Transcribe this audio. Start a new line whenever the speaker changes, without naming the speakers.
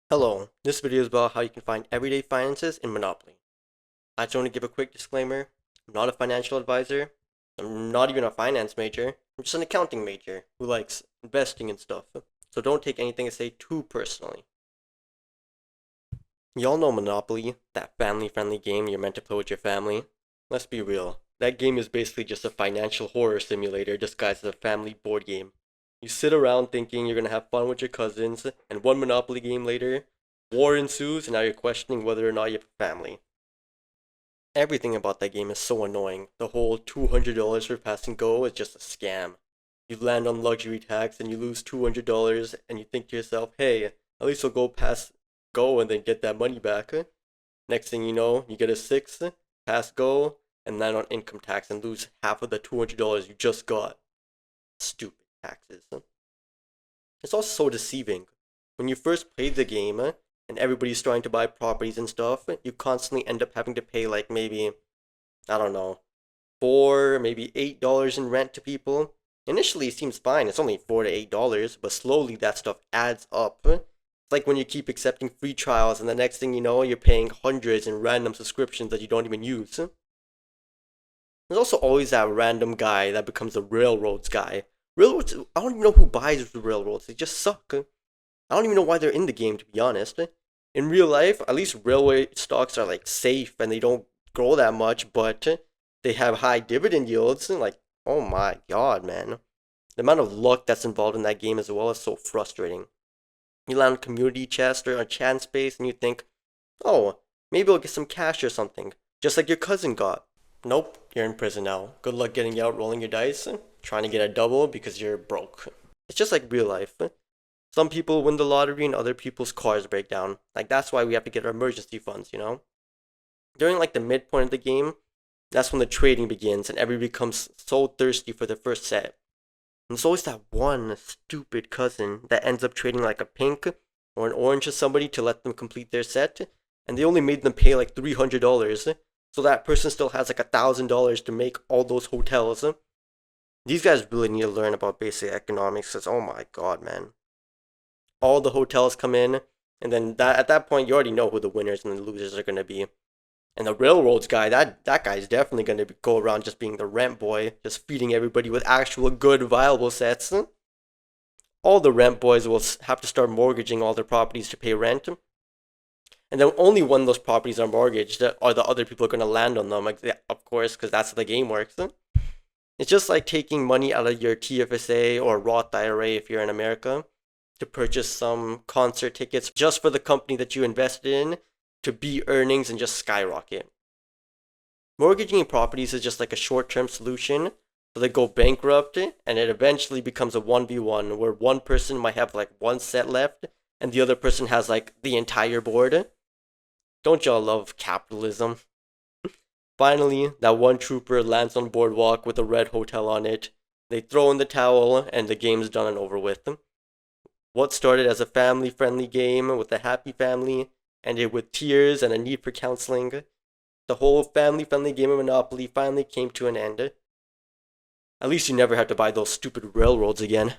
Hello, this video is about how you can find everyday finances in Monopoly. I just want to give a quick disclaimer. I'm not a financial advisor. I'm not even a finance major. I'm just an accounting major who likes investing and stuff. So don't take anything I say too personally. Y'all know Monopoly, that family-friendly game you're meant to play with your family? Let's be real. That game is basically just a financial horror simulator disguised as a family board game. You sit around thinking you're gonna have fun with your cousins, and one Monopoly game later, war ensues, and now you're questioning whether or not you have a family. Everything about that game is so annoying. The whole $200 for pass and go is just a scam. You land on luxury tax and you lose $200, and you think to yourself, hey, at least I'll go pass go and then get that money back. Next thing you know, you get a 6, pass go, and land on income tax and lose half of the $200 you just got. Stupid taxes. It's also so deceiving. When you first play the game and everybody's starting to buy properties and stuff, you constantly end up having to pay like maybe, I don't know, maybe $8 in rent to people. Initially it seems fine, it's only $4 to $8, but slowly that stuff adds up. It's like when you keep accepting free trials and the next thing you know, you're paying hundreds in random subscriptions that you don't even use. There's also always that random guy that becomes a railroads guy. Railroads, I don't even know who buys the railroads. They just suck. I don't even know why they're in the game, to be honest. In real life, at least railway stocks are like safe and they don't grow that much, but they have high dividend yields. Like, oh my god, man. The amount of luck that's involved in that game as well is so frustrating. You land a community chest or a chance space and you think, oh, maybe I'll get some cash or something, just like your cousin got. Nope, you're in prison now. Good luck getting out rolling your dice, trying to get a double because you're broke. It's just like real life. Some people win the lottery and other people's cars break down. Like, that's why we have to get our emergency funds, you know? During like the midpoint of the game, that's when the trading begins and everybody becomes so thirsty for the first set. And there's always that one stupid cousin that ends up trading like a pink or an orange to somebody to let them complete their set, and they only made them pay like $300. So that person still has like $1,000 to make all those hotels. These guys really need to learn about basic economics because, oh my god, man. All the hotels come in, and then at that point, you already know who the winners and the losers are going to be. And the railroads guy, that guy's definitely going to go around just being the rent boy, just feeding everybody with actual good, viable sets. All the rent boys will have to start mortgaging all their properties to pay rent. And then only when those properties are mortgaged are the other people going to land on them, like, of course, because that's how the game works. It's just like taking money out of your TFSA or Roth IRA if you're in America to purchase some concert tickets just for the company that you invested in to beat earnings and just skyrocket. Mortgaging properties is just like a short-term solution, so they go bankrupt and it eventually becomes a 1v1 where one person might have like one set left and the other person has like the entire board. Don't y'all love capitalism? Finally, that one trooper lands on Boardwalk with a red hotel on it. They throw in the towel and the game's done and over with. What started as a family-friendly game with a happy family ended with tears and a need for counseling. The whole family-friendly game of Monopoly finally came to an end. At least you never have to buy those stupid railroads again.